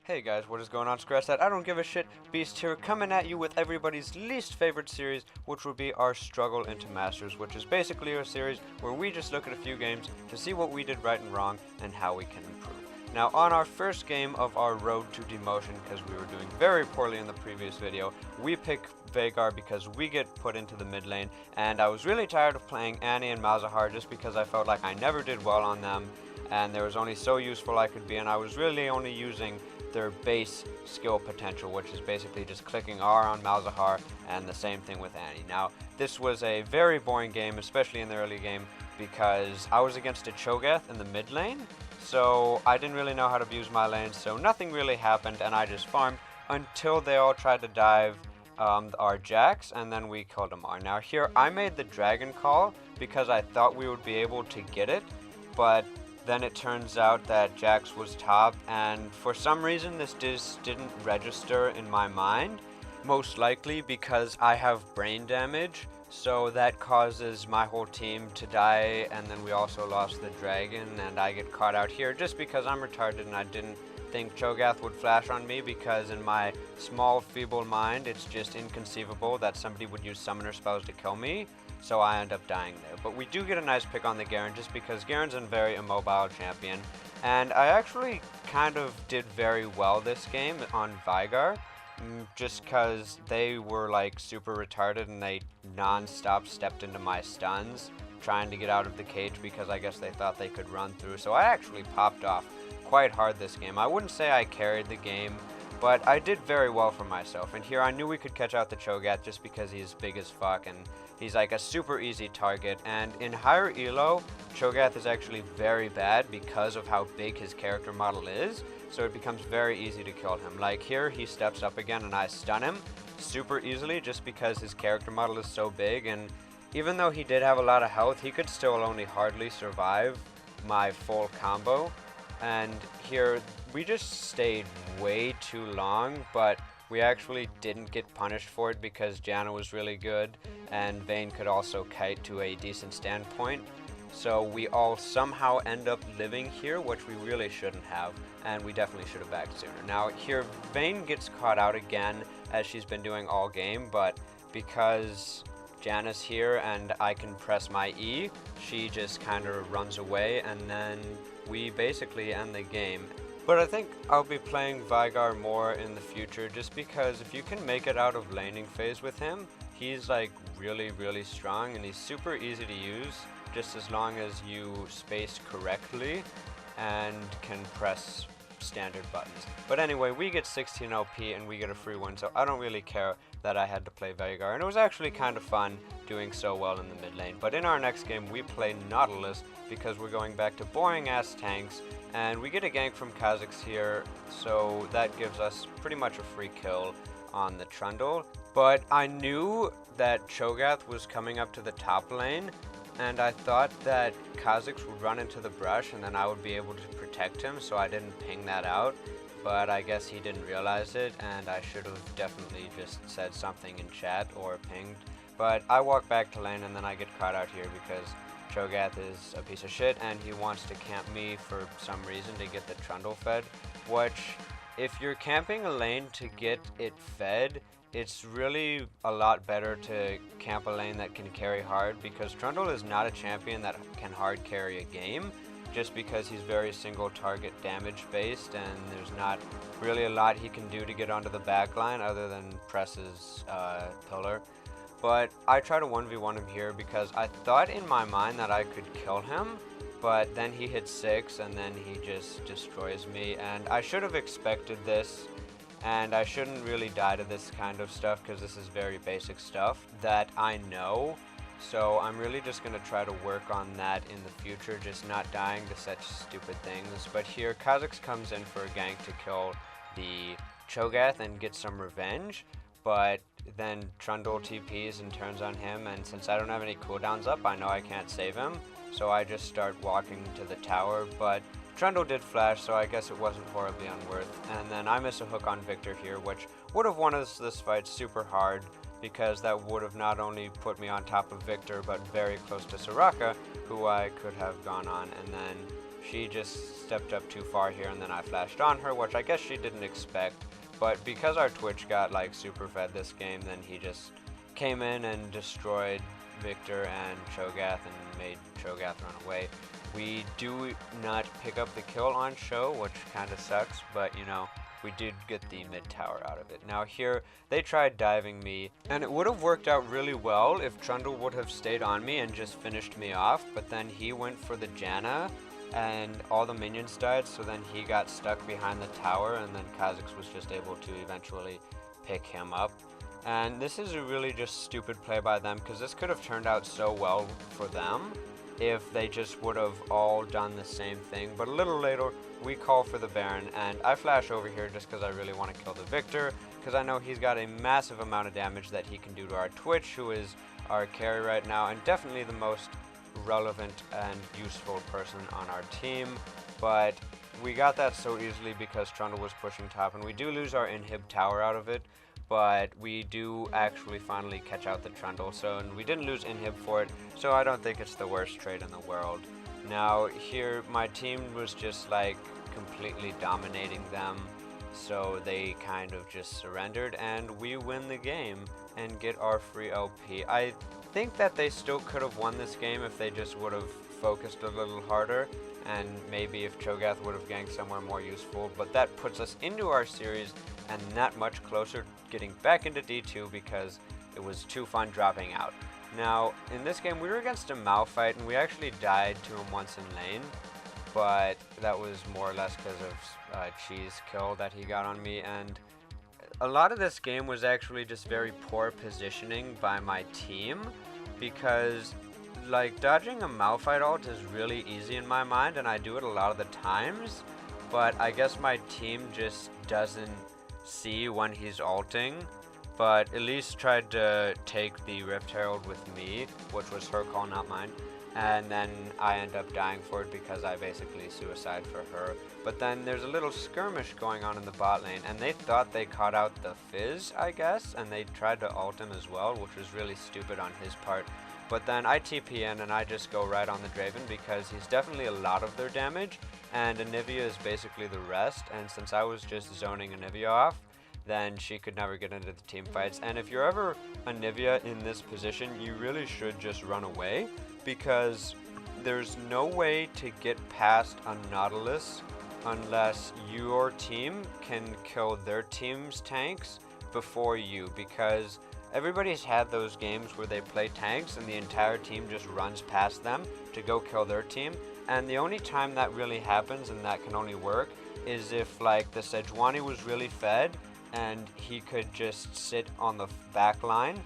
Hey guys, what is going on? Scratch that. I don't give a shit. Beast here, coming at you with everybody's least favorite series, which will be our Struggle into Masters, which is basically a series where we just look at a few games to see what we did right and wrong and how we can improve. Now, on our first game of our road to demotion, because we were doing very poorly in the previous video, we pick Veigar because we get put into the mid lane, and I was really tired of playing Annie and Malzahar just because I felt like I never did well on them, and there was only so useful I could be, and I was really only using their base skill potential, which is basically just clicking R on Malzahar, and the same thing with Annie. Now, this was a very boring game, especially in the early game, because I was against a Cho'Gath in the mid lane, so I didn't really know how to abuse my lane, so nothing really happened, and I just farmed until they all tried to dive our Jax, and then we killed them all. Now here, I made the Dragon Call because I thought we would be able to get it, but then it turns out that Jax was top, and for some reason this just didn't register in my mind. Most likely because I have brain damage, so that causes my whole team to die, and then we also lost the dragon, and I get caught out here just because I'm retarded and I didn't think Cho'Gath would flash on me, because in my small, feeble mind, it's just inconceivable that somebody would use summoner spells to kill me. So I end up dying there. But we do get a nice pick on the Garen just because Garen's a very immobile champion. And I actually kind of did very well this game on Veigar, just because they were like super retarded and they non-stop stepped into my stuns trying to get out of the cage because I guess they thought they could run through. So I actually popped off quite hard this game. I wouldn't say I carried the game, but I did very well for myself. And here I knew we could catch out the Cho'Gath just because he's big as fuck and he's like a super easy target. And in higher elo, Cho'Gath is actually very bad because of how big his character model is. So it becomes very easy to kill him. Like here, he steps up again and I stun him super easily just because his character model is so big. And even though he did have a lot of health, he could still only hardly survive my full combo. And here, we just stayed way too long, but we actually didn't get punished for it because Janna was really good, and Vayne could also kite to a decent standpoint. So we all somehow end up living here, which we really shouldn't have, and we definitely should have backed sooner. Now here, Vayne gets caught out again, as she's been doing all game, but because Janna's here and I can press my E, she just kind of runs away, and then we basically end the game. But I think I'll be playing Veigar more in the future just because if you can make it out of laning phase with him, he's like really strong and he's super easy to use just as long as you space correctly and can press standard buttons. But anyway, we get 16 LP and we get a free win, so I don't really care that I had to play Veigar, and it was actually kind of fun doing so well in the mid lane. But in our next game we play Nautilus because we're going back to boring ass tanks, and we get a gank from Kha'Zix here, so that gives us pretty much a free kill on the Trundle. But I knew that Cho'Gath was coming up to the top lane, and I thought that Kha'Zix would run into the brush and then I would be able to protect him, so I didn't ping that out. But I guess he didn't realize it, and I should have definitely just said something in chat or pinged. But I walk back to lane and then I get caught out here because Cho'Gath is a piece of shit and he wants to camp me for some reason to get the Trundle fed, which if you're camping a lane to get it fed, it's really a lot better to camp a lane that can carry hard, because Trundle is not a champion that can hard carry a game just because he's very single target damage based and there's not really a lot he can do to get onto the back line other than press his pillar. But I try to 1v1 him here because I thought in my mind that I could kill him, but then he hits 6 and then he just destroys me, and I should have expected this, and I shouldn't really die to this kind of stuff because this is very basic stuff that I know. So I'm really just going to try to work on that in the future, just not dying to such stupid things. But here, Kha'Zix comes in for a gank to kill the Cho'Gath and get some revenge, but then Trundle TPs and turns on him, and since I don't have any cooldowns up, I know I can't save him, so I just start walking to the tower, but Trundle did flash, so I guess it wasn't horribly unworth. And then I miss a hook on Viktor here, which would have won us this fight super hard, because that would have not only put me on top of Viktor, but very close to Soraka, who I could have gone on. And then she just stepped up too far here, and then I flashed on her, which I guess she didn't expect. But because our Twitch got like super fed this game, then he just came in and destroyed Victor and Cho'Gath and made Cho'Gath run away. We do not pick up the kill on Cho, which kind of sucks, but you know, we did get the mid tower out of it. Now here, they tried diving me, and it would have worked out really well if Trundle would have stayed on me and just finished me off, but then he went for the Janna, and all the minions died, so then he got stuck behind the tower, and then Kha'Zix was just able to eventually pick him up. And this is a really just stupid play by them, because this could have turned out so well for them if they just would have all done the same thing. But a little later, we call for the Baron, and I flash over here just because I really want to kill the Victor, because I know he's got a massive amount of damage that he can do to our Twitch, who is our carry right now, and definitely the most relevant and useful person on our team. But we got that so easily because Trundle was pushing top, and we do lose our inhib tower out of it, but we do actually finally catch out the Trundle, and we didn't lose inhib for it, so I don't think it's the worst trade in the world. Now here, my team was just like completely dominating them, so they kind of just surrendered, and we win the game and get our free LP. I think that they still could have won this game if they just would have focused a little harder, and maybe if Cho'Gath would have ganked somewhere more useful, but that puts us into our series and that much closer getting back into D2 because it was too fun dropping out. Now, in this game, we were against a Malphite, and we actually died to him once in lane, but that was more or less because of Cheese kill that he got on me, and a lot of this game was actually just very poor positioning by my team, because like dodging a Malphite ult is really easy in my mind, and I do it a lot of the times, but I guess my team just doesn't see when he's ulting. But Elise tried to take the Rift Herald with me, which was her call, not mine, and then I end up dying for it because I basically suicide for her. But then there's a little skirmish going on in the bot lane, and they thought they caught out the Fizz, I guess, and they tried to ult him as well, which was really stupid on his part. But then I TP in and I just go right on the Draven because he's definitely a lot of their damage, and Anivia is basically the rest, and since I was just zoning Anivia off, then she could never get into the team fights. And if you're ever Anivia in this position, you really should just run away, because there's no way to get past a Nautilus unless your team can kill their team's tanks before you, because everybody's had those games where they play tanks and the entire team just runs past them to go kill their team, and the only time that really happens, and that can only work, is if like the Sejuani was really fed and he could just sit on the back line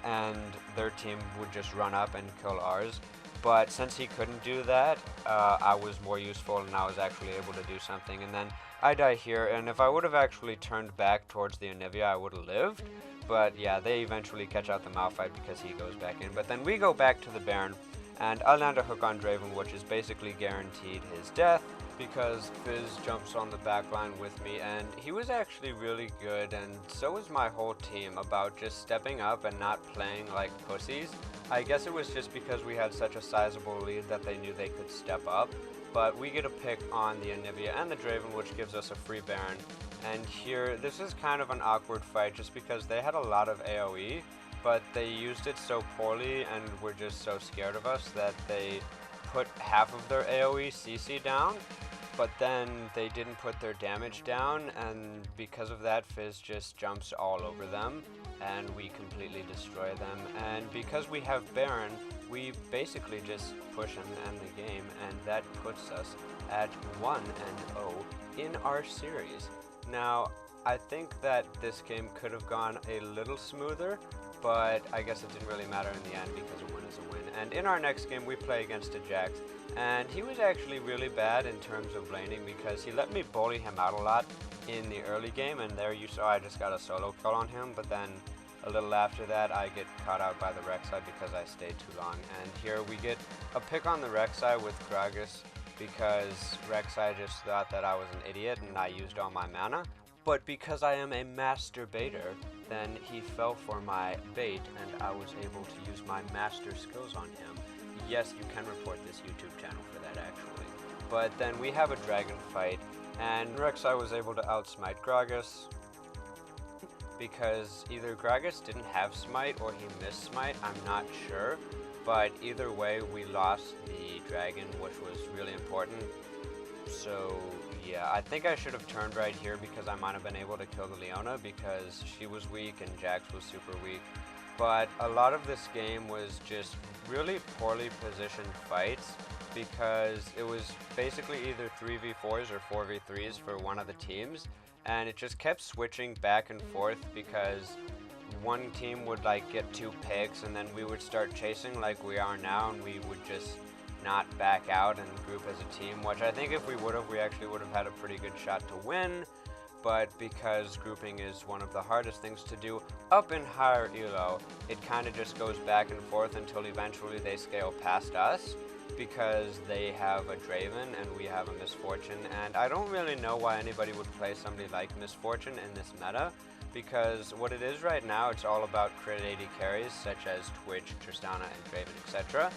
and their team would just run up and kill ours. But since he couldn't do that, I was more useful and I was actually able to do something. And then I die here, and if I would have actually turned back towards the Anivia, I would have lived. But yeah, they eventually catch out the Malphite because he goes back in. But then we go back to the Baron, and I land a hook on Draven, which is basically guaranteed his death, because Fizz jumps on the backline with me, and he was actually really good, and so was my whole team, about just stepping up and not playing like pussies. I guess it was just because we had such a sizable lead that they knew they could step up, but we get a pick on the Anivia and the Draven, which gives us a free Baron. And here, this is kind of an awkward fight just because they had a lot of AoE, but they used it so poorly and were just so scared of us that they put half of their AoE CC down, but then they didn't put their damage down, and because of that, Fizz just jumps all over them, and we completely destroy them. And because we have Baron, we basically just push him and end the game, and that puts us at 1-0 in our series. Now, I think that this game could have gone a little smoother, but I guess it didn't really matter in the end because a win is a win. And in our next game, we play against a Jax, and he was actually really bad in terms of laning because he let me bully him out a lot in the early game, and there you saw I just got a solo kill on him, but then a little after that, I get caught out by the Rek'Sai because I stayed too long. And here we get a pick on the Rek'Sai with Gragas because Rek'Sai just thought that I was an idiot and I used all my mana. But because I am a master baiter, then he fell for my bait and I was able to use my master skills on him. Yes, you can report this YouTube channel for that actually. but then we have a dragon fight, and Rek'Sai was able to outsmite Gragas, because either Gragas didn't have smite or he missed smite, I'm not sure, but either way we lost the dragon, which was really important. So yeah, I think I should have turned right here because I might have been able to kill the Leona because she was weak and Jax was super weak. But a lot of this game was just really poorly positioned fights because it was basically either 3v4s or 4v3s for one of the teams, and it just kept switching back and forth because one team would like get 2 picks and then we would start chasing like we are now, and we would just not back out and group as a team, which I think if we would have, we actually would have had a pretty good shot to win. But because grouping is one of the hardest things to do up in higher elo, it kind of just goes back and forth until eventually they scale past us because they have a Draven and we have a Miss Fortune. And I don't really know why anybody would play somebody like Miss Fortune in this meta, because what it is right now, it's all about crit AD carries such as Twitch, Tristana, and Draven, etc.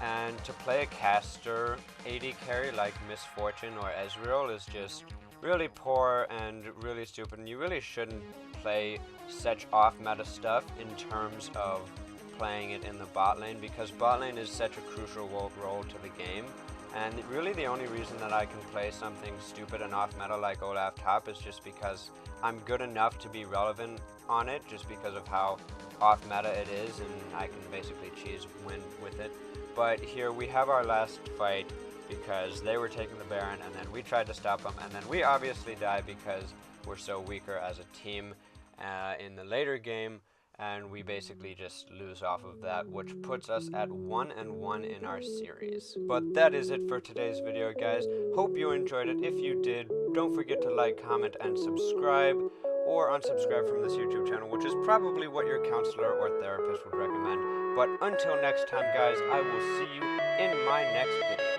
And to play a caster AD carry like Miss Fortune or Ezreal is just really poor and really stupid, and you really shouldn't play such off-meta stuff in terms of playing it in the bot lane, because bot lane is such a crucial role to the game. And really the only reason that I can play something stupid and off-meta like Olaf top is just because I'm good enough to be relevant on it, just because of how off-meta it is, and I can basically win with it. But here we have our last fight because they were taking the Baron, and then we tried to stop them, and then we obviously died because we're so weaker as a team in the later game, and we basically just lose off of that, which puts us at 1-1 in our series. But that is it for today's video, guys. Hope you enjoyed it. If you did, don't forget to like, comment, and subscribe, or unsubscribe from this YouTube channel, which is probably what your counselor or therapist would recommend. But until next time, guys, I will see you in my next video.